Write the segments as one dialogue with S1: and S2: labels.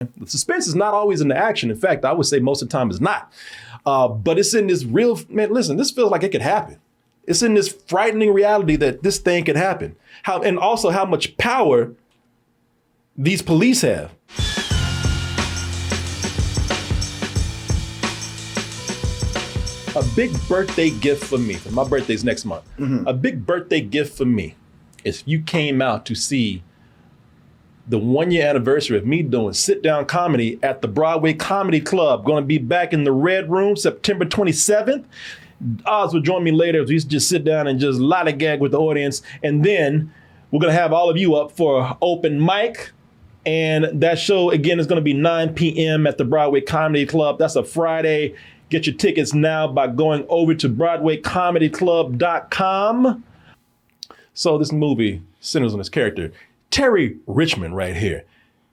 S1: The suspense is not always in the action. In fact, I would say most of the time it's not. But it's in this real, man, listen, this feels like it could happen. It's in this frightening reality that this thing could happen. And also how much power these police have. A big birthday gift for me. My birthday's next month. A big birthday gift for me is if you came out to see the 1 year anniversary of me doing sit down comedy at the Broadway Comedy Club. Going to be back in the Red Room September 27th. Oz will join me later as we just sit down and just lollygag with the audience. And then we're going to have all of you up for open mic. And that show, again, is going to be 9 p.m. at the Broadway Comedy Club. That's a Friday. Get your tickets now by going over to BroadwayComedyClub.com. So this movie centers on this character, Terry Richmond right here,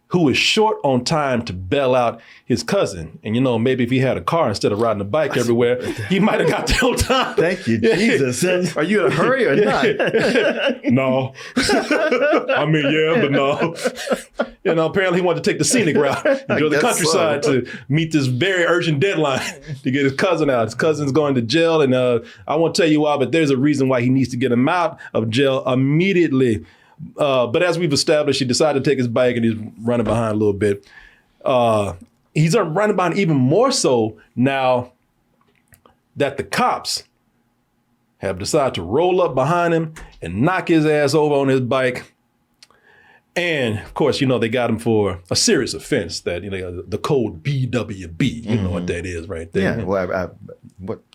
S1: who is short on time to bail out his cousin. And, you know, maybe if he had a car instead of riding a bike everywhere, he might have got there on time.
S2: Thank you, Jesus. Are you in a hurry or not?
S1: No. I mean, yeah, but no. You know, apparently he wanted to take the scenic route and go to the countryside to meet this very urgent deadline to get his cousin out. His cousin's going to jail, and I won't tell you why, but there's a reason why he needs to get him out of jail immediately. But as we've established, he decided to take his bike and he's running behind a little bit. He's running behind even more so now that the cops have decided to roll up behind him and knock his ass over on his bike. And of course, you know, they got him for a serious offense that, you know, the code BWB, you know what that is right there.
S2: Yeah, well,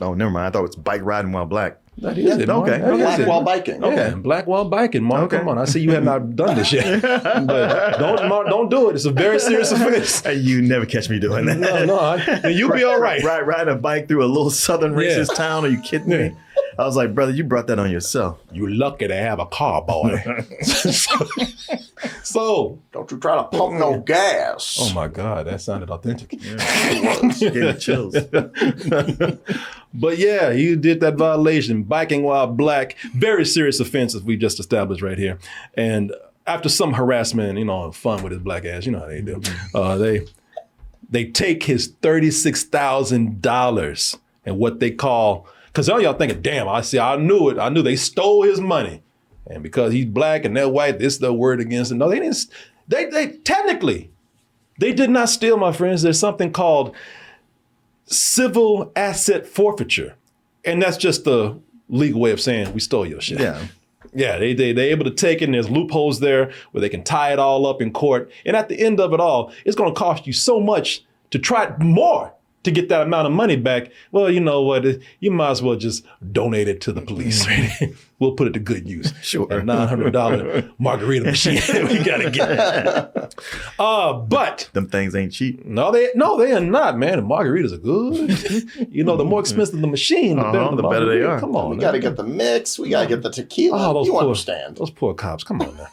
S2: oh, never mind. I thought it was bike riding while black.
S1: That is it, Mark.
S2: Okay.
S3: Black while biking.
S1: Okay, black while biking, Mark.
S2: Okay.
S1: Come on, I see you have not done this yet. But don't do it. It's a very serious offense.
S2: You never catch me doing that.
S1: No, you'll be all right.
S2: Riding a bike through a little southern racist town. Are you kidding me? I was like, brother, you brought that on yourself.
S1: You lucky to have a car, boy. So,
S3: Don't you try to pump no gas.
S1: oh my God, that sounded authentic.
S2: Gave me chills.
S1: But yeah, you did that violation, biking while black, very serious offense as we just established right here. And after some harassment, you know, fun with his black ass, you know how they do. They take his $36,000 and what they call, because all y'all thinking, damn, I knew it. I knew they stole his money. And because he's black and they're white, this is the word against it. No, they didn't. They technically, they did not steal, my friends. There's something called civil asset forfeiture. And that's just the legal way of saying we stole your shit.
S2: Yeah.
S1: Yeah, they're able to take it, and there's loopholes there where they can tie it all up in court. And at the end of it all, it's going to cost you so much to try more to get that amount of money back. Well, you know what? You might as well just donate it to the police. Right? We'll put it to good use.
S2: Sure.
S1: That $900 margarita machine we got to get. But
S2: Them things ain't cheap.
S1: no, they are not, man. The margaritas are good. You know, the more expensive the machine, the better
S2: the better they
S1: margarita.
S2: are.
S1: Come on,
S3: We
S1: man.
S3: got to get the mix. We got to get the tequila.
S1: Oh,
S3: you understand.
S1: Those poor cops. Come on now.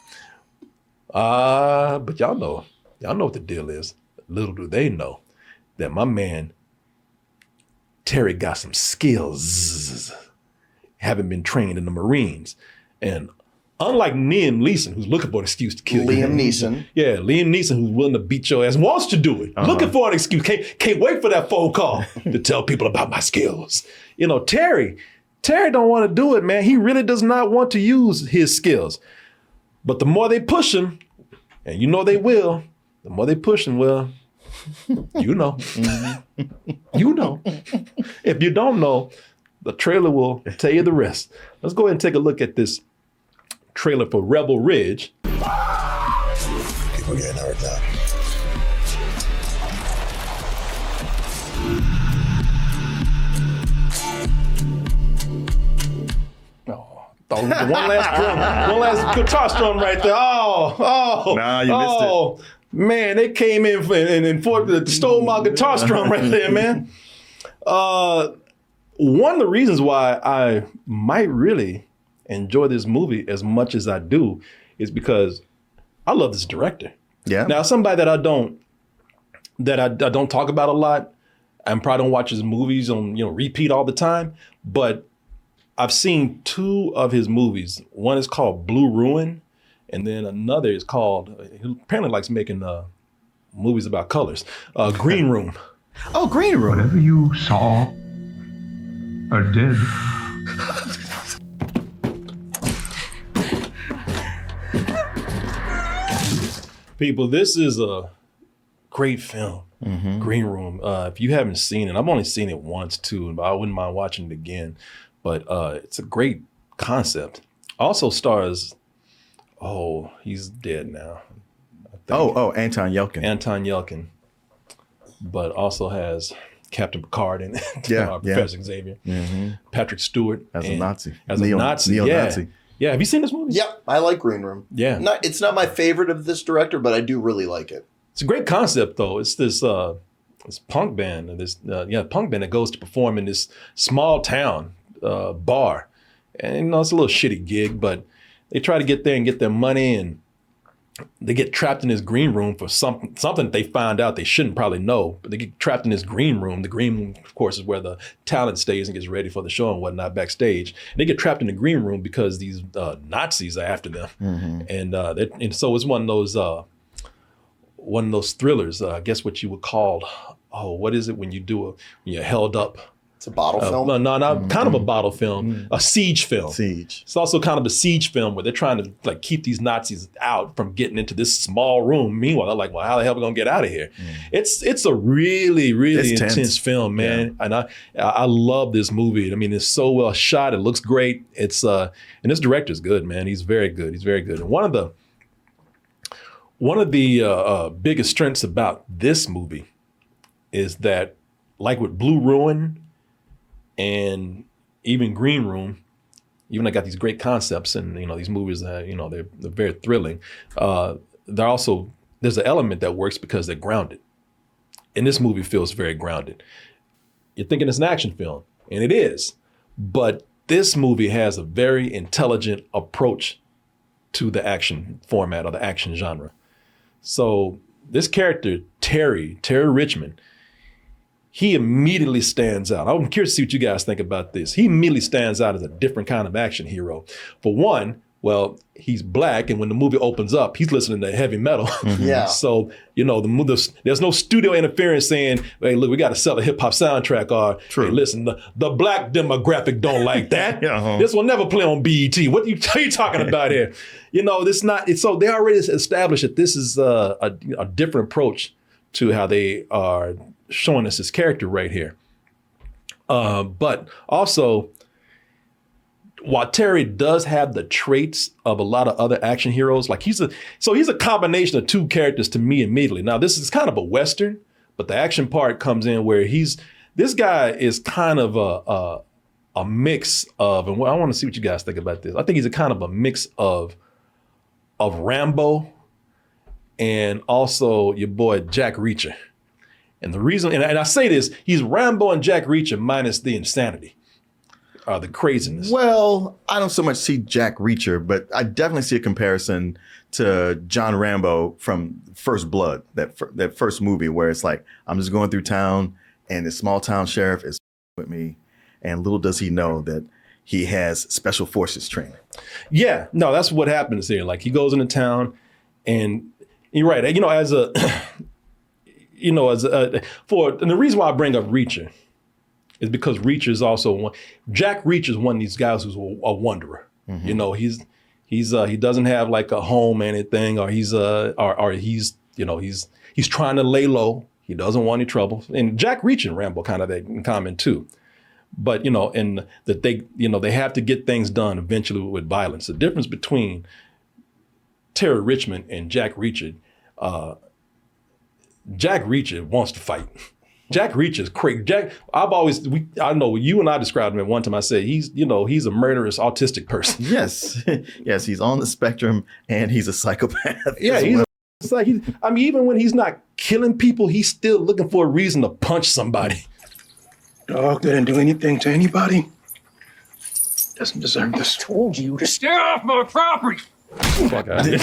S1: But y'all know what the deal is. Little do they know that my man Terry got some skills, having been trained in the Marines. And unlike Liam Neeson, who's looking for an excuse to kill you.
S3: Liam Neeson.
S1: Yeah, Liam Neeson, who's willing to beat your ass, wants to do it. Looking for an excuse. Can't wait for that phone call to tell people about my skills. You know, Terry don't want to do it, man. He really does not want to use his skills. But the more they push him, and you know they will, the more they push him, well, you know. You know. If you don't know, the trailer will tell you the rest. Let's go ahead and take a look at this trailer for Rebel Ridge.
S4: People getting hurt now.
S1: Oh, one last guitar strum right there. Oh.
S2: Nah, you missed it.
S1: Man, they came in and stole my guitar strum right there, man. One of the reasons why I might really enjoy this movie as much as I do is because I love this director.
S2: Yeah.
S1: Now, somebody that I don't talk about a lot, and probably don't watch his movies on repeat all the time, but I've seen two of his movies. One is called Blue Ruin, and then another is called, he apparently likes making movies about colors. Green Room.
S2: Oh, Green Room.
S5: Whatever you saw or did.
S1: People, this is a great film. Green Room. If you haven't seen it, I've only seen it once too, but I wouldn't mind watching it again. But it's a great concept. Also stars, he's dead now.
S2: Anton Yelchin.
S1: Anton Yelchin. But also has Captain Picard in it.
S2: Yeah,
S1: Professor Xavier. Patrick Stewart.
S2: As a Nazi.
S1: As a Nazi.
S2: Neo-Nazi.
S1: Yeah, have you seen this movie?
S3: Yep, I like Green Room.
S1: Yeah.
S3: It's not my favorite of this director, but I do really like it.
S1: It's a great concept, though. It's this punk band, punk band that goes to perform in this small town bar, and it's a little shitty gig, but they try to get there and get their money, and they get trapped in this green room for something that they find out they shouldn't probably know, but they get trapped in this green room. The green room, of course, is where the talent stays and gets ready for the show and whatnot backstage. And they get trapped in the green room because these Nazis are after them, and so it's one of those thrillers. I guess what you would call, what is it when you're held up?
S3: It's a bottle film?
S1: No, not kind of a bottle film, a siege film.
S2: Siege.
S1: It's also kind of a siege film where they're trying to like keep these Nazis out from getting into this small room. Meanwhile, they're like, well, how the hell are we gonna get out of here? It's a really, really intense film, man. Yeah. And I love this movie. I mean, it's so well shot. It looks great. It's and this director's good, man. He's very good. He's very good. And one of the biggest strengths about this movie is that, like with Blue Ruin and even Green Room, even though I got these great concepts and these movies that they're very thrilling. There's an element that works because they're grounded, and this movie feels very grounded. You're thinking it's an action film, and it is, but this movie has a very intelligent approach to the action format or the action genre. So this character, Terry Richmond, he immediately stands out. I'm curious to see what you guys think about this. He immediately stands out as a different kind of action hero. For one, well, he's black, and when the movie opens up, he's listening to heavy metal.
S3: Yeah.
S1: So, there's no studio interference saying, hey, look, we got to sell a hip hop soundtrack, or hey, listen, the black demographic don't like that. This will never play on BET. What are you talking about here? This not, so they already established that this is a different approach to how they are showing us this character right here. But also, while Terry does have the traits of a lot of other action heroes, like he's a combination of two characters to me immediately. Now, this is kind of a Western, but the action part comes in where this guy is kind of a mix of, and I want to see what you guys think about this. I think he's a kind of a mix of Rambo and also your boy Jack Reacher. And the reason, and I say this, he's Rambo and Jack Reacher minus the insanity, the craziness.
S2: Well, I don't so much see Jack Reacher, but I definitely see a comparison to John Rambo from First Blood, that first movie where it's like, I'm just going through town and the small town sheriff is with me, and little does he know that he has special forces training. Yeah,
S1: no, that's what happens here. Like he goes into town, and you're right. And the reason why I bring up Reacher is because Reacher is also Jack Reacher is one of these guys who's a wanderer. He doesn't have like a home or anything, or he's trying to lay low. He doesn't want any trouble. And Jack Reacher and Rambo kind of that in common too. But and that they have to get things done eventually with violence. The difference between Terry Richmond and Jack Reacher. Jack Reacher wants to fight. Jack Reacher is crazy. I know you and I described him at one time. I said he's a murderous autistic person.
S2: Yes, yes, he's on the spectrum and he's a psychopath.
S1: Yeah, even when he's not killing people, he's still looking for a reason to punch somebody.
S5: Dog didn't do anything to anybody. Doesn't deserve this.
S6: Told you to stay off my property.
S1: Fuck out.
S3: He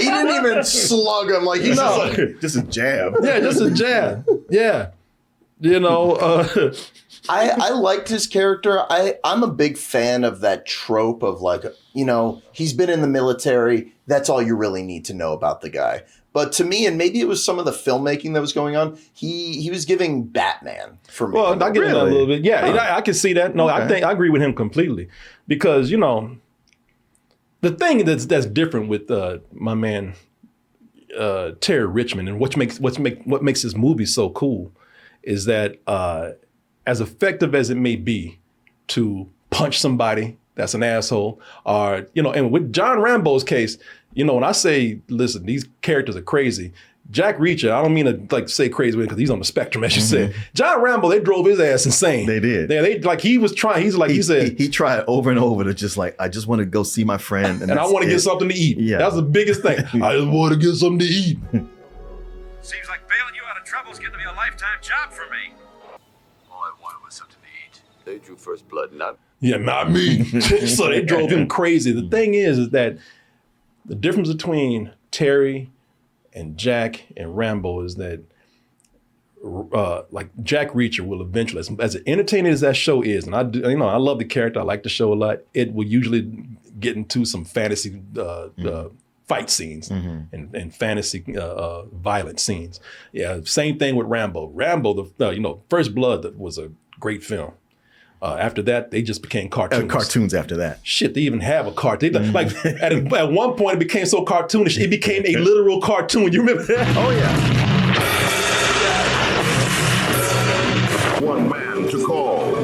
S3: didn't even slug him. Like he's
S2: just a jab.
S1: Yeah, just a jab. Yeah.
S3: I liked his character. I'm a big fan of that trope of like, he's been in the military. That's all you really need to know about the guy. But to me, and maybe it was some of the filmmaking that was going on, he was giving Batman for me.
S1: Well, I get that a little bit. Yeah, I can see that. No,
S2: Okay.
S1: I agree with him completely because the thing that's different with my man Terry Richmond and what makes this movie so cool is that as effective as it may be to punch somebody that's an asshole, or and with John Rambo's case, when I say, listen, these characters are crazy. Jack Reacher, I don't mean to say crazy because he's on the spectrum, as you said. John Rambo, they drove his ass insane.
S2: They did.
S1: He was trying. He said
S2: he tried over and over to just I just want to go see my friend,
S1: and I want to get something to eat.
S2: Yeah.
S1: That's the biggest thing. I just want to get something to eat.
S6: Seems like bailing you out of trouble is getting to be a lifetime job for me.
S4: All I wanted was something to eat. They drew first blood, not
S1: Yeah, not me. So they drove him crazy. The thing is that the difference between Terry and Jack and Rambo is that Jack Reacher will eventually, as entertaining as that show is, and I love the character, I like the show a lot, it will usually get into some fantasy fight scenes and fantasy violent scenes. Yeah, same thing with Rambo. Rambo, First Blood was a great film. After that, they just became cartoons.
S2: Cartoons after that.
S1: Shit, they even have a cartoon. At one point, it became so cartoonish, it became a literal cartoon. You remember that?
S2: Oh yeah.
S7: One man to call.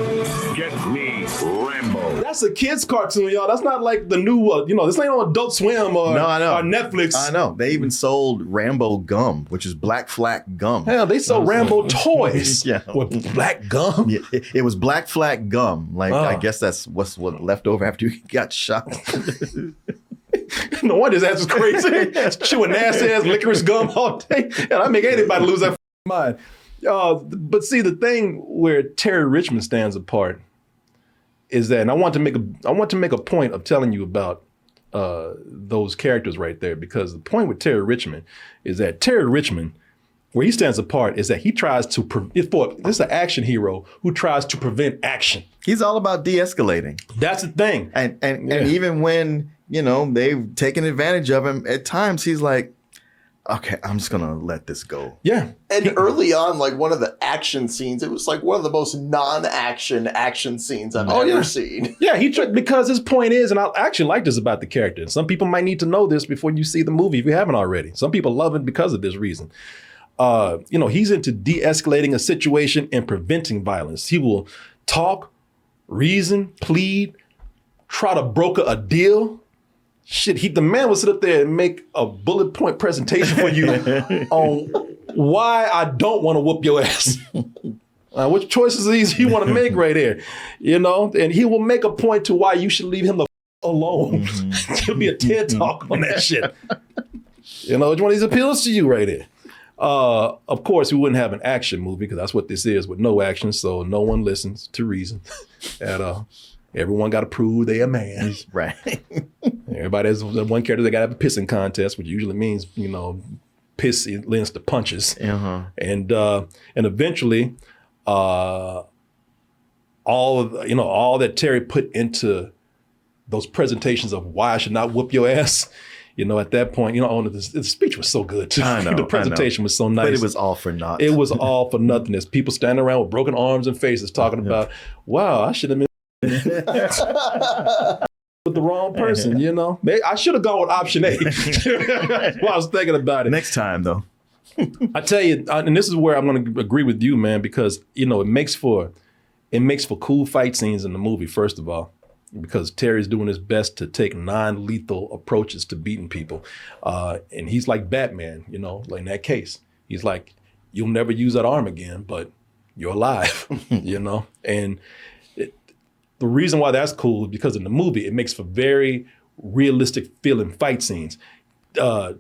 S7: Get me Rambo.
S1: That's a kid's cartoon, y'all. That's not like the new, this ain't on Adult Swim or Netflix.
S2: I know. They even sold Rambo gum, which is black flat gum.
S1: Hell, they sold Rambo toys
S2: Yeah.
S1: with black gum.
S2: Yeah, it was black flat gum. I guess that's what's left over after you got shot.
S1: No wonder his ass is crazy. Chewing nasty ass licorice gum all day. And I make anybody lose their mind. But see, the thing where Terry Richmond stands apart is that, and I want to make a point of telling you about those characters right there, because the point with Terry Richmond is that Terry Richmond, where he stands apart, is that he tries to this is an action hero who tries to prevent action.
S2: He's all about de-escalating.
S1: That's the thing.
S2: And even when, they've taken advantage of him, at times he's like, okay, I'm just going to let this go.
S1: Yeah.
S3: And early on, one of the action scenes, it was one of the most non-action scenes I've ever seen.
S1: Yeah, because his point is, and I actually like this about the character, and some people might need to know this before you see the movie if you haven't already. Some people love it because of this reason. He's into de-escalating a situation and preventing violence. He will talk, reason, plead, try to broker a deal. Shit, the man will sit up there and make a bullet point presentation for you on why I don't want to whoop your ass. Which choices these you want to make right here, and he will make a point to why you should leave him the alone. There'll be a TED talk on that shit. Which one of these appeals to you right here? Of course, we wouldn't have an action movie because that's what this is with no action. So no one listens to reason at all. Everyone got to prove they a man.
S2: Right.
S1: Everybody has one character that got to have a pissing contest, which usually means, piss lends to punches.
S2: Uh-huh.
S1: And eventually, all that Terry put into those presentations of why I should not whoop your ass. At that point, the speech was so good too.
S2: I know,
S1: the presentation was so nice.
S2: But it was all for naught.
S1: It was all for nothing. There's people standing around with broken arms and faces talking about, wow, I should have been with the wrong person, I should have gone with option A. While I was thinking about it.
S2: Next time, though.
S1: I tell you, and this is where I'm going to agree with you, man, because it makes for cool fight scenes in the movie. First of all, because Terry's doing his best to take non-lethal approaches to beating people, and he's like Batman, in that case, he's like, you'll never use that arm again, but you're alive, and. The reason why that's cool is because in the movie, it makes for very realistic feeling fight scenes. The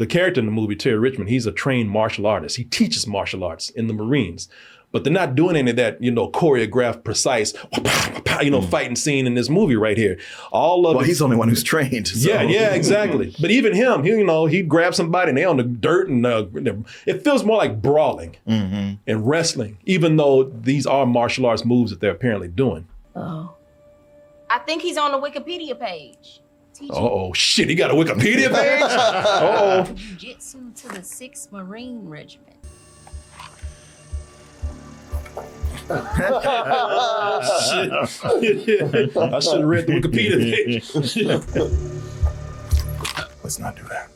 S1: character in the movie, Terry Richmond, he's a trained martial artist. He teaches martial arts in the Marines, but they're not doing any of that, choreographed, precise, fighting scene in this movie right here.
S2: He's the only one who's trained. So.
S1: Yeah, exactly. But even him, he'd grab somebody and they're on the dirt and it feels more like brawling and wrestling, even though these are martial arts moves that they're apparently doing.
S8: Oh. I think he's on the Wikipedia page.
S1: Uh-oh, shit, he got a Wikipedia page? Uh-oh.
S8: Jiu-Jitsu to the 6th Marine Regiment.
S1: Shit. I should have read the Wikipedia page.
S5: Let's not do that.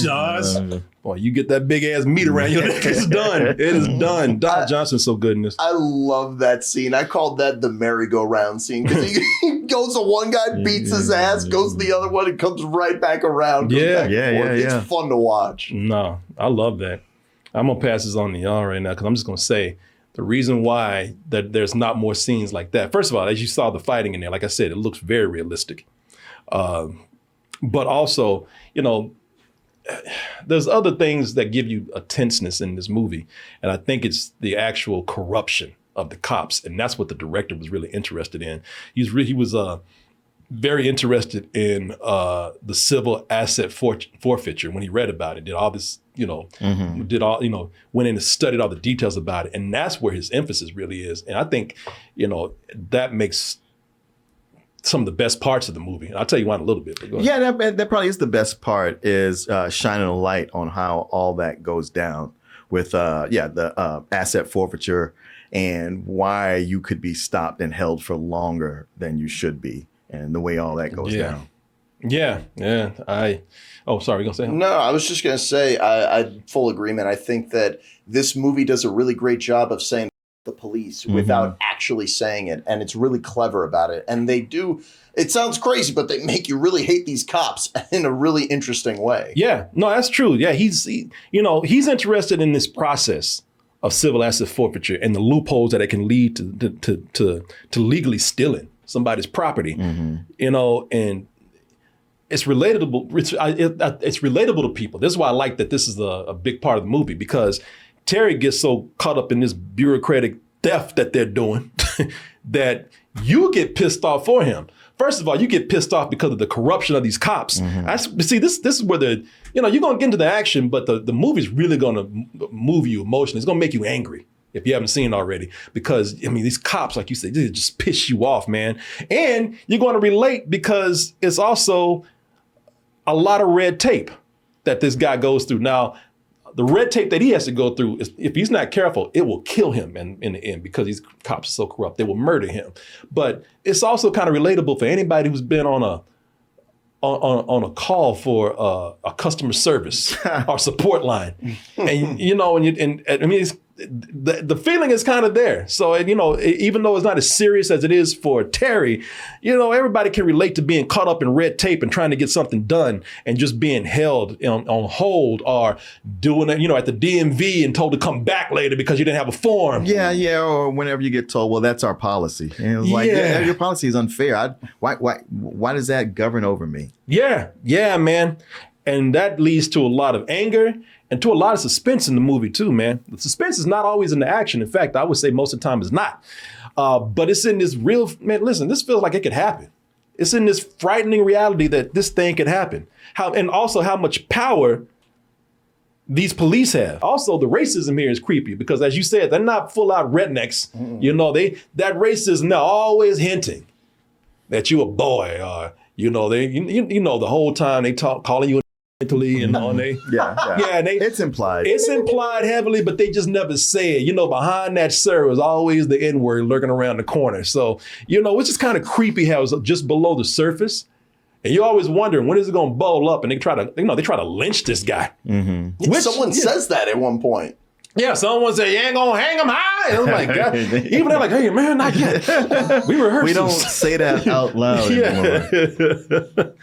S1: Josh. Boy, you get that big ass meat around your neck, it's done. It is done. Don Johnson's so good in this.
S3: I love that scene. I called that the merry-go-round scene because he goes to one guy, beats his ass, goes to the other one, and comes right back around.
S1: Yeah,
S3: It's fun to watch.
S1: No, I love that. I'm gonna pass this on to y'all right now because I'm just gonna say the reason why that there's not more scenes like that. First of all, as you saw the fighting in there, like I said, it looks very realistic. But also, you know, there's other things that give you a tenseness in this movie. And I think it's the actual corruption of the cops. And that's what the director was really interested in. He was very interested in the civil asset forfeiture when he read about it, did all this, you know, went in and studied all the details about it. And that's where his emphasis really is. And I think, you know, that makes some of the best parts of the movie. And I'll tell you why in a little bit. But go ahead.
S2: Yeah, that probably is the best part, is shining a light on how all that goes down with the asset forfeiture and why you could be stopped and held for longer than you should be, and the way all that goes down.
S1: Yeah. Oh, sorry, you gonna say?
S3: No, I was just gonna say I full agreement. I think that this movie does a really great job of saying the police without actually saying it, and it's really clever about it. And they do. It sounds crazy, but they make you really hate these cops in a really interesting way.
S1: Yeah, no, that's true. Yeah, he's interested in this process of civil asset forfeiture and the loopholes that it can lead to legally stealing somebody's property. You know, and it's relatable. It's relatable to people. This is why I like that this is a big part of the movie, because Terry gets so caught up in this bureaucratic theft that they're doing that you get pissed off for him. First of all, you get pissed off because of the corruption of these cops. See, this is where you're going to get into the action, but the movie's really going to move you emotionally. It's going to make you angry if you haven't seen it already. Because, I mean, these cops, like you said, they just piss you off, man. And you're going to relate because it's also a lot of red tape that this guy goes through. Now, the red tape that he has to go through, is, if he's not careful, it will kill him in the end, because these cops are so corrupt. They will murder him. But it's also kind of relatable for anybody who's been on a call for a customer service or support line, and you know, and I mean, the feeling is kind of there. So, you know, even though it's not as serious as it is for Terry, you know, everybody can relate to being caught up in red tape and trying to get something done and just being held on hold, or doing it, you know, at the DMV and told to come back later because you didn't have a form.
S2: Yeah, or whenever you get told, well, that's our policy. And it's like, yeah, your policy is unfair. Why does that govern over me? Yeah, man. And that leads to a lot of anger and to a lot of suspense in the movie too, man. The suspense is not always in the action. In fact, I would say most of the time it's not. But it's in this real, man, listen, this feels like it could happen. It's in this frightening reality that this thing could happen. And also how much power these police have. Also, the racism here is creepy because, as you said, they're not full out rednecks. You know, that racism, they're always hinting that you a boy, or, you know, you know, the whole time they calling you mentally and all. It's implied.
S1: It's implied heavily, but they just never say it. You know, behind that sir is always the N-word lurking around the corner. So, you know, it's just kind of creepy how it's just below the surface. And you're always wondering, when is it going to bowl up? And they try to lynch this guy.
S3: Someone says that at one point.
S1: Yeah, someone said, you ain't gonna hang him high. And I'm like, God. Even they're like, hey, man, not yet. We rehearsed.
S2: We don't say that out loud anymore.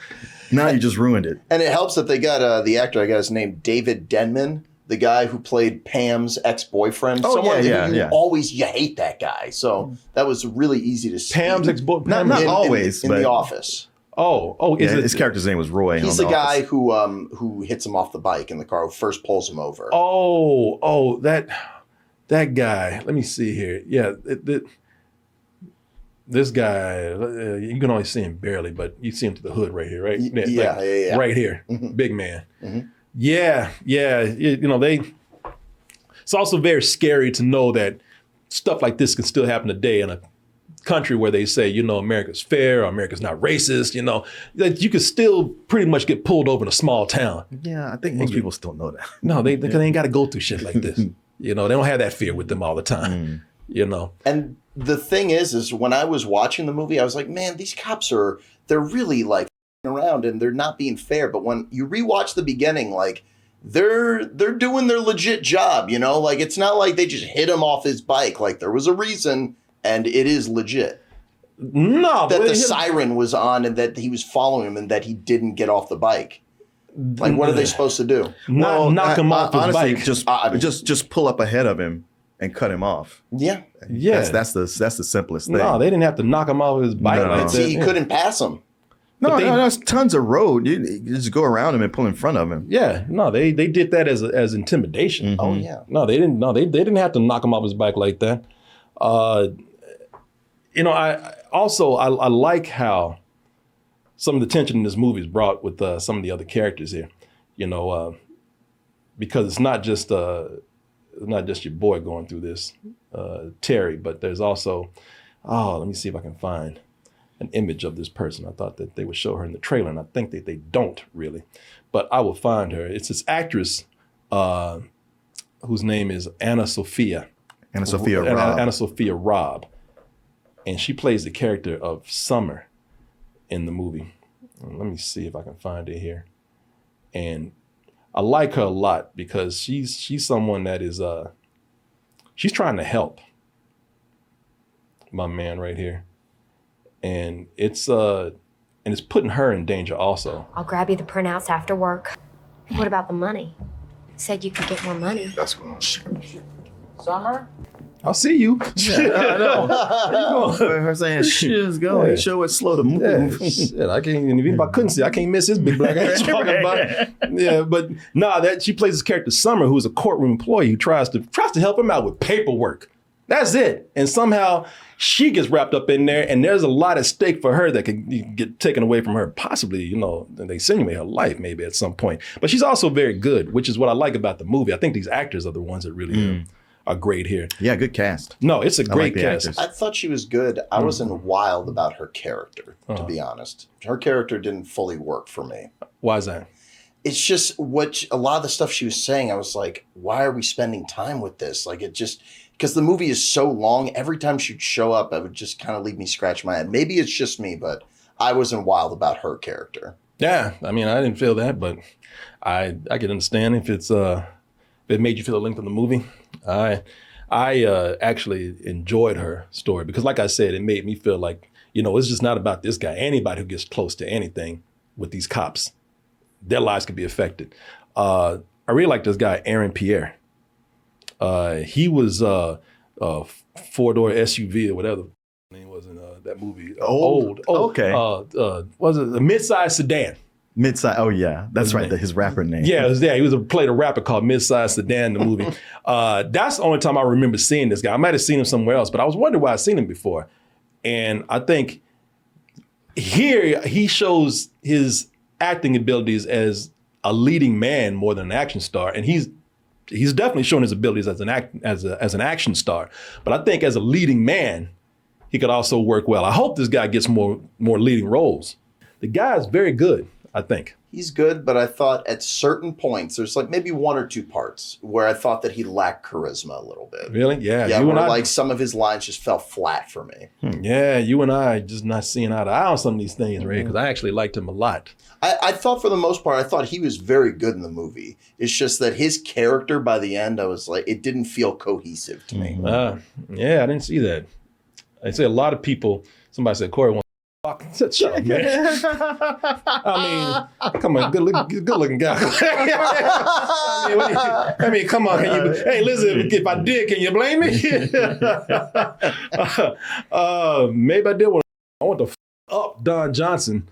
S2: Now you just ruined it.
S3: And it helps that they got the actor, I got his name, David Denman, the guy who played Pam's ex-boyfriend. You hate that guy. So that was really easy to see.
S1: Pam's ex-boyfriend?
S2: Not always.
S3: In The Office.
S2: His character's name was Roy.
S3: He's the guy who hits him off the bike in the car, who first pulls him over.
S1: That guy. Let me see here. Yeah, this guy, you can only see him barely, but you see him to the hood right here, right?
S3: Yeah.
S1: Right here, big man. Yeah. You know, it's also very scary to know that stuff like this can still happen today in a country where they say, America's fair or America's not racist, that you could still pretty much get pulled over in a small town.
S2: Yeah, I think most people still know that.
S1: No, they ain't got to go through shit like this. They don't have that fear with them all the time.
S3: And the thing is when I was watching the movie, I was like, man, these cops they're really like around and they're not being fair. But when you rewatch the beginning, like they're doing their legit job, like it's not like they just hit him off his bike. Like there was a reason and it is legit.
S1: No,
S3: that the siren was on and that he was following him and that he didn't get off the bike. Like what are they supposed to do?
S1: Knock him off his bike.
S2: Just pull up ahead of him and cut him off.
S3: Yeah.
S2: That's the simplest thing.
S1: No, they didn't have to knock him off his bike.
S2: No.
S3: See, he couldn't pass him.
S2: No, there's tons of road. You just go around him and pull in front of him.
S1: Yeah, no, they did that as intimidation.
S3: Oh yeah.
S1: No, they didn't. No, they didn't have to knock him off his bike like that. I like how some of the tension in this movie is brought with some of the other characters here. Because it's not just your boy going through this, Terry, but there's also, let me see if I can find an image of this person. I thought that they would show her in the trailer, and I think that they don't really, but I will find her. It's this actress whose name is Anna Sophia Robb, and she plays the character of Summer in the movie. Let me see if I can find it here. And I like her a lot because she's someone that is she's trying to help my man right here. And it's putting her in danger also.
S9: I'll grab you the printouts after work. What about the money? Said you could get more money.
S5: That's cool.
S8: Summer?
S1: I'll see you.
S2: Yeah, I know. Her saying, "Shiz, go."
S1: Yeah.
S2: Show it slow to move.
S1: Yeah, shit, I can't. And if I couldn't see, I can't miss his big black ass talking about it. Yeah, but that she plays this character Summer, who is a courtroom employee who tries to help him out with paperwork. That's it. And somehow she gets wrapped up in there, and there's a lot at stake for her that can get taken away from her. Possibly, they insinuate her life maybe at some point. But she's also very good, which is what I like about the movie. I think these actors are the ones that really are great here.
S2: Yeah, good cast.
S1: No, it's a great
S2: like
S1: cast.
S3: I thought she was good. I wasn't wild about her character, to be honest. Her character didn't fully work for me.
S1: Why is that?
S3: It's just a lot of the stuff she was saying, I was like, why are we spending time with this? Like because the movie is so long, every time she'd show up, it would just kind of leave me scratch my head. Maybe it's just me, but I wasn't wild about her character.
S1: Yeah, I mean, I didn't feel that, but I could understand if it made you feel the length of the movie. I actually enjoyed her story because, like I said, it made me feel like, it's just not about this guy. Anybody who gets close to anything with these cops, their lives could be affected. I really like this guy, Aaron Pierre. He was a four-door SUV or whatever the name was in that movie. Old.
S2: Okay.
S1: Was it a mid-size sedan?
S2: Midsize. Oh yeah, that's right. His rapper name.
S1: Yeah, he played a rapper called Mid-Size Sedan in the movie. That's the only time I remember seeing this guy. I might have seen him somewhere else, but I was wondering why I'd seen him before. And I think here he shows his acting abilities as a leading man more than an action star, and he's definitely shown his abilities as an action star. But I think as a leading man, he could also work well. I hope this guy gets more leading roles. The guy is very good, I think.
S3: He's good, but I thought at certain points, there's like maybe one or two parts where I thought that he lacked charisma a little bit.
S1: Really? Yeah.
S3: Yeah, like some of his lines just fell flat for me.
S1: Yeah, you and I just not seeing eye to eye on some of these things, Ray, because I actually liked him a lot.
S3: I thought for the most part, I thought he was very good in the movie. It's just that his character by the end, I was like, it didn't feel cohesive to me.
S1: Yeah, I didn't see that. I say a lot of people, somebody said, Corey, shut up, man. I mean, come on, good looking guy. I mean, come on. Hey, listen, if I did, can you blame me? Maybe I did want to up Don Johnson,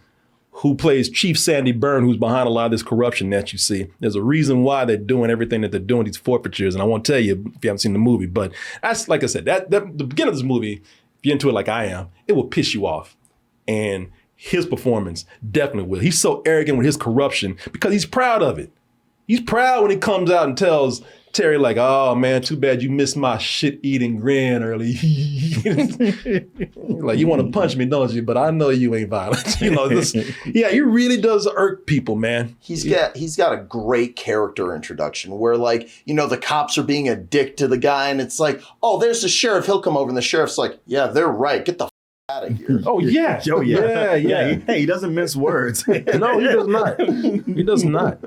S1: who plays Chief Sandy Byrne, who's behind a lot of this corruption that you see. There's a reason why they're doing everything that they're doing, these forfeitures, and I won't tell you if you haven't seen the movie, but that's, like I said, that the beginning of this movie, if you're into it like I am, it will piss you off. And his performance definitely will. He's so arrogant with his corruption because he's proud of it. He's proud when he comes out and tells Terry like, oh man, too bad you missed my shit-eating grin early. Like, you want to punch me, don't you? But I know you ain't violent. Yeah, he really does irk people, man.
S3: He's got a great character introduction where, like, the cops are being a dick to the guy, and it's like, oh, there's the sheriff. He'll come over, and the sheriff's like, yeah, they're right. Get the out of here.
S1: Oh yeah.
S2: Oh yeah.
S1: Yeah.
S2: He doesn't mince words.
S1: No, he does not. He does not.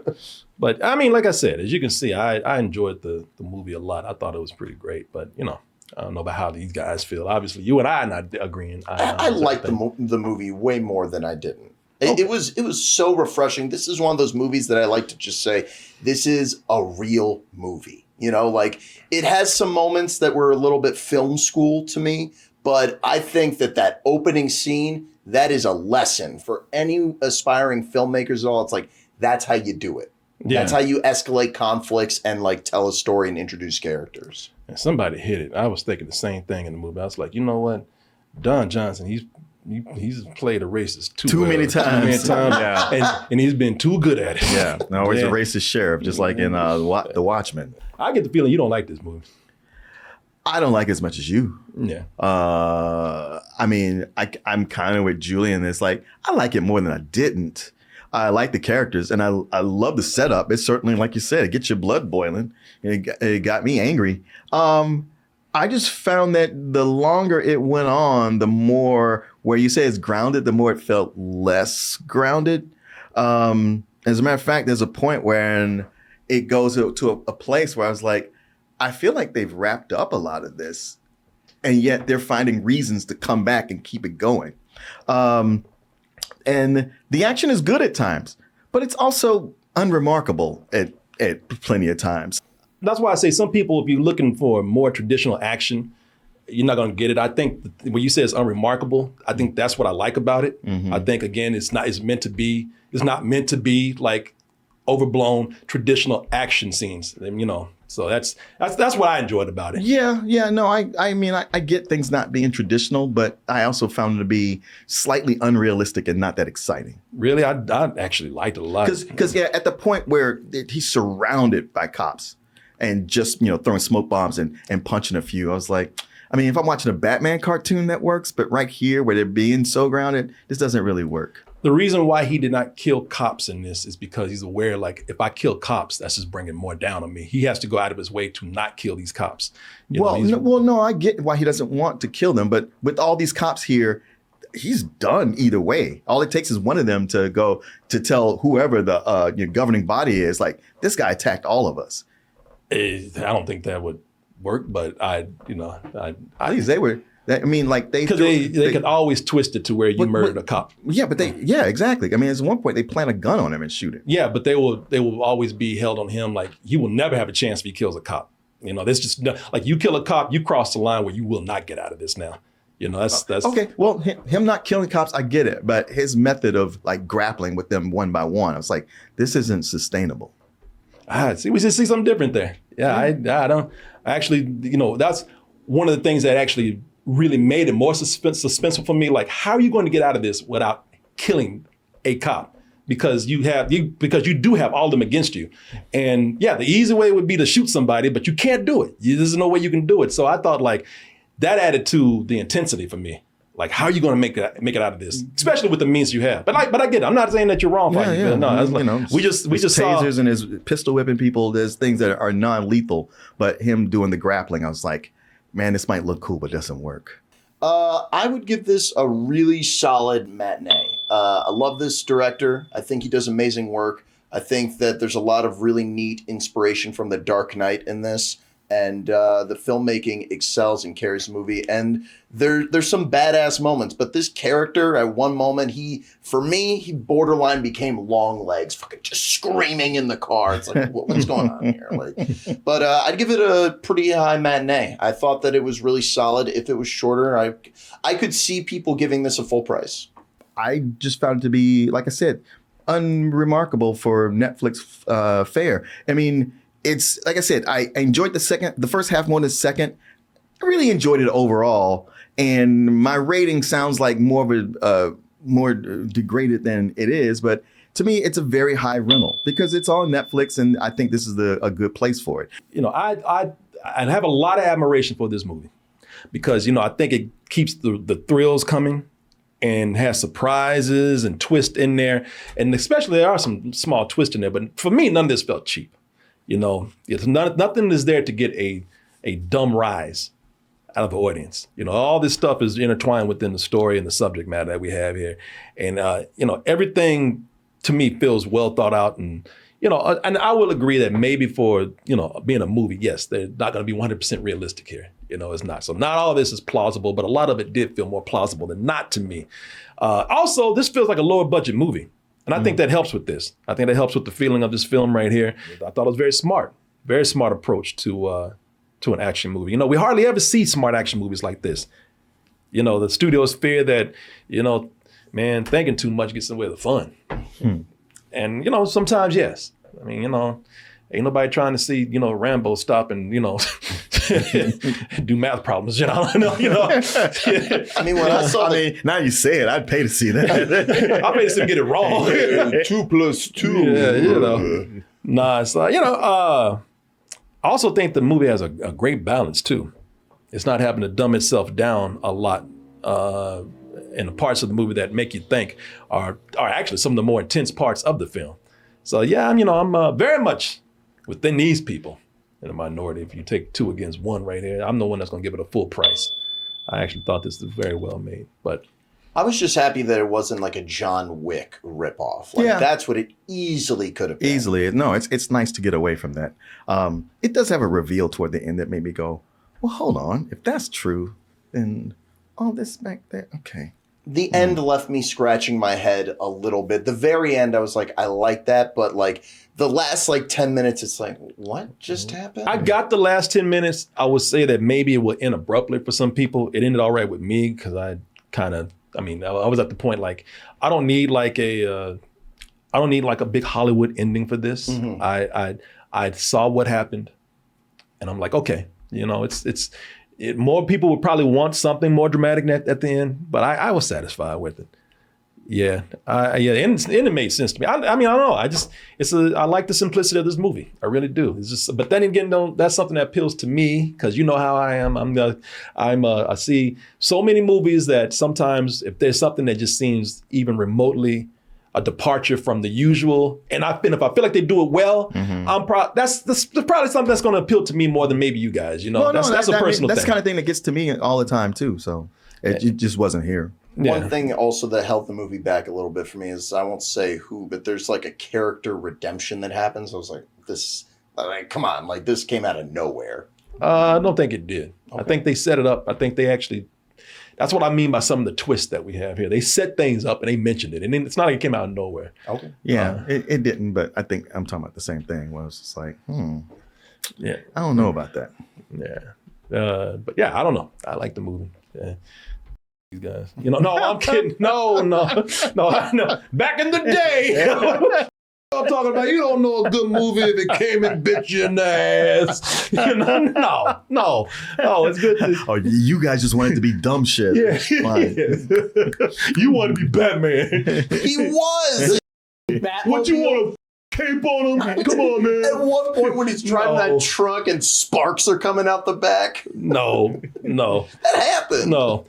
S1: But I mean, like I said, as you can see, I enjoyed the movie a lot. I thought it was pretty great. But I don't know about how these guys feel. Obviously, you and I are not agreeing.
S3: I liked the movie way more than I didn't. It was so refreshing. This is one of those movies that I like to just say, this is a real movie. Like, it has some moments that were a little bit film school to me, but I think that opening scene, that is a lesson for any aspiring filmmakers at all. It's like, that's how you do it. Yeah. That's how you escalate conflicts and like tell a story and introduce characters.
S1: And somebody hit it. I was thinking the same thing in the movie. I was like, you know what? Don Johnson, he's played a racist too
S2: many times.
S1: Yeah. and he's been too good at it.
S2: Yeah. Now he's a racist sheriff, just like in The Watchmen.
S1: I get the feeling you don't like this movie.
S2: I don't like it as much as you.
S1: Yeah.
S2: I mean, I'm kind of with Julian. It's like, I like it more than I didn't. I like the characters and I love the setup. It's certainly, like you said, it gets your blood boiling. It got me angry. I just found that the longer it went on, the more, where you say it's grounded, the more it felt less grounded. As a matter of fact, there's a point when it goes to a place where I was like, I feel like they've wrapped up a lot of this, and yet they're finding reasons to come back and keep it going. And the action is good at times, but it's also unremarkable at plenty of times.
S1: That's why I say some people, if you're looking for more traditional action, you're not going to get it. I think when you say it's unremarkable, I think that's what I like about it. Mm-hmm. I think, again, it's not meant to be like overblown traditional action scenes, So that's what I enjoyed about it.
S2: Yeah. No, I mean, I get things not being traditional, but I also found it to be slightly unrealistic and not that exciting.
S1: Really? I actually liked it a lot.
S2: Because at the point where he's surrounded by cops and just, throwing smoke bombs and punching a few, I was like, I mean, if I'm watching a Batman cartoon, that works. But right here, where they're being so grounded, this doesn't really work.
S1: The reason why he did not kill cops in this is because he's aware, like, if I kill cops, that's just bringing more down on me. He has to go out of his way to not kill these cops.
S2: No, I get why he doesn't want to kill them. But with all these cops here, he's done either way. All it takes is one of them to go to tell whoever the governing body is, like, this guy attacked all of us.
S1: I don't think that would work, but
S2: at least they were. I mean, like they
S1: could always twist it to where you murdered a cop.
S2: Yeah, but exactly. I mean, at one point they plant a gun on him and shoot him.
S1: Yeah, but they will always be held on him. Like, he will never have a chance if he kills a cop. That's just like, you kill a cop, you cross the line where you will not get out of this now. That's
S2: okay. Well, him not killing cops, I get it, but his method of like grappling with them one by one, I was like, this isn't sustainable.
S1: We just see something different there. Yeah, I don't actually. That's one of the things that actually really made it more suspenseful for me. Like, how are you going to get out of this without killing a cop? Because you do have all of them against you. And yeah, the easy way would be to shoot somebody, but you can't do it. There's no way you can do it. So I thought, like, that added to the intensity for me. Like, how are you going to make it out of this, especially with the means you have? But I get it. I'm not saying that you're wrong. No, we just saw
S2: tasers and his pistol whipping people. There's things that are non-lethal, but him doing the grappling, I was like, man, this might look cool, but it doesn't work.
S3: I would give this a really solid matinee. I love this director. I think he does amazing work. I think that there's a lot of really neat inspiration from The Dark Knight in this. And the filmmaking excels and carries the movie. And there's some badass moments. But this character, at one moment, he borderline became Longlegs, fucking just screaming in the car. It's like, what's going on here? But I'd give it a pretty high matinee. I thought that it was really solid. If it was shorter, I could see people giving this a full price.
S2: I just found it to be, like I said, unremarkable for Netflix fare. I mean, it's like I said, I enjoyed the first half more than the second. I really enjoyed it overall, and my rating sounds like more degraded than it is. But to me, it's a very high rental because it's on Netflix, and I think this is a good place for it.
S1: You know, I have a lot of admiration for this movie because, you know, I think it keeps the thrills coming and has surprises and twists in there. And especially there are some small twists in there, but for me, none of this felt cheap. You know, nothing is there to get a dumb rise out of the audience. You know, all this stuff is intertwined within the story and the subject matter that we have here. And, you know, everything to me feels well thought out. And, you know, and I will agree that maybe for, you know, being a movie, yes, they're not going to be 100% realistic here. You know, it's not. So not all of this is plausible, but a lot of it did feel more plausible than not to me. Also, this feels like a lower budget movie. And I think that helps with this. I think that helps with the feeling of this film right here. I thought it was very smart approach to an action movie. You know, we hardly ever see smart action movies like this. You know, the studios fear that, you know, man, thinking too much gets in the way of the fun. And, you know, sometimes, yes. I mean, you know, ain't nobody trying to see, you know, Rambo stop and, you know, do math problems, you know.
S3: I mean, when I saw
S2: now you say it, I'd pay to see that.
S1: I'd pay to see him get it wrong.
S2: 2 + 2.
S1: Yeah, you know. Nah, it's like, you know, I also think the movie has a great balance too. It's not having to dumb itself down a lot. And the parts of the movie that make you think are actually some of the more intense parts of the film. So yeah, I'm very much within these people in a minority. If you take 2 against 1 right here, I'm the one that's gonna give it a full price. I actually thought this was very well made, but
S3: I was just happy that it wasn't like a John Wick ripoff. Like that's what it easily could have been.
S2: Easily. No, it's nice to get away from that. It does have a reveal toward the end that made me go, well, hold on. If that's true, then all this back there, okay.
S3: The end left me scratching my head a little bit. The very end, I was like, I like that, but like the last 10 minutes, it's like, what just happened?
S1: I got the last 10 minutes. I would say that maybe it will end abruptly for some people. It ended all right with me because I was at the point like I don't need like a big Hollywood ending for this. I saw what happened, and I'm like, okay, more people would probably want something more dramatic at the end, but I was satisfied with it. Yeah, it made sense to me. I don't know. I like the simplicity of this movie. I really do. It's just, but then again, that's something that appeals to me because you know how I am. I see so many movies that sometimes if there's something that just seems even remotely a departure from the usual, and if I feel like they do it well, that's probably something that's going to appeal to me more than maybe you guys. You know, that's a personal thing.
S2: That's the kind of thing that gets to me all the time too. So it just wasn't here.
S3: One thing also that held the movie back a little bit for me is, I won't say who, but there's like a character redemption that happens. I was like, come on, like this came out of nowhere.
S1: I don't think it did. Okay. I think they set it up. I think they actually, that's what I mean by some of the twists that we have here. They set things up and they mentioned it. And it's not like it came out of nowhere.
S3: Okay.
S2: Yeah, it didn't, but I think I'm talking about the same thing where it's just like,
S1: yeah,
S2: I don't know about that.
S1: Yeah. But yeah, I don't know. I like the movie. Yeah. These guys. No, I'm kidding. No. Back in the day. I'm talking about, you don't know a good movie if it came and bit you in the ass. No, it's good to...
S2: Oh, you guys just wanted to be dumb shit.
S1: Yeah. You want to be Batman.
S3: He was!
S1: What you want to cape on him? Come on, man.
S3: At one point when he's driving that truck and sparks are coming out the back.
S1: No.
S3: That happened.
S1: No.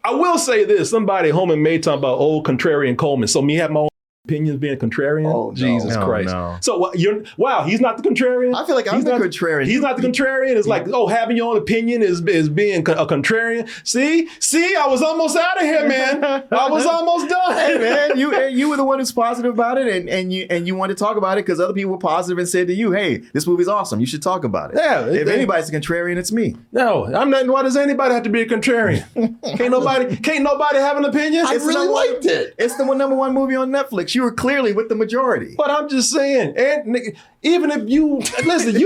S1: I will say this. Somebody home and made talking about old contrarian Coleman. So me have my own opinions being contrarian?
S3: Oh, no.
S1: Jesus Christ.
S2: No.
S1: So he's not the contrarian?
S2: I feel like I'm the contrarian.
S1: He's not the contrarian? It's like, having your own opinion is being a contrarian? See, I was almost out of here, man. I was almost done.
S2: Hey, man, you were the one who's positive about it, and you wanted to talk about it because other people were positive and said to you, hey, this movie's awesome. You should talk about it.
S1: Yeah.
S2: If anybody's a contrarian, it's me.
S1: No, I'm not. Why does anybody have to be a contrarian? Can't nobody have an opinion?
S3: I really liked it.
S2: It's the #1 movie on Netflix. You were clearly with the majority.
S1: But I'm just saying, and even if you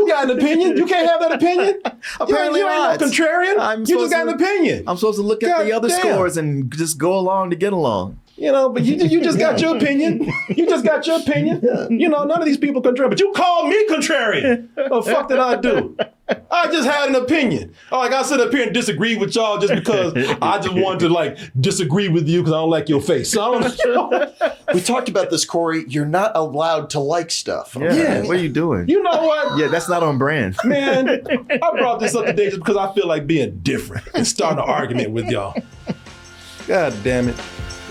S1: got an opinion, you can't have that opinion.
S2: Apparently
S1: you ain't no contrarian. You just got an option.
S2: I'm supposed to look at the other scores and just go along to get along.
S1: But you just got your opinion. You just got your opinion. None of these people contrarian. But you call me contrarian. What the fuck did I do? I just had an opinion. Like I sit up here and disagree with y'all just because I just wanted to like disagree with you because I don't like your face. So I don't,
S3: We talked about this, Corey. You're not allowed to like stuff.
S2: Yeah.
S1: Yeah.
S2: What are you doing?
S1: you know what?
S2: Yeah, that's not on brand.
S1: Man, I brought this up today just because I feel like being different and starting an argument with y'all. God damn it.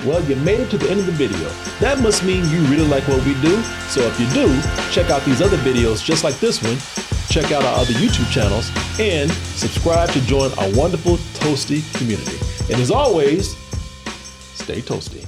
S1: Well, you made it to the end of the video. That must mean you really like what we do. So if you do, check out these other videos just like this one. Check out our other YouTube channels and subscribe to join our wonderful Toasty community. And as always, stay toasty.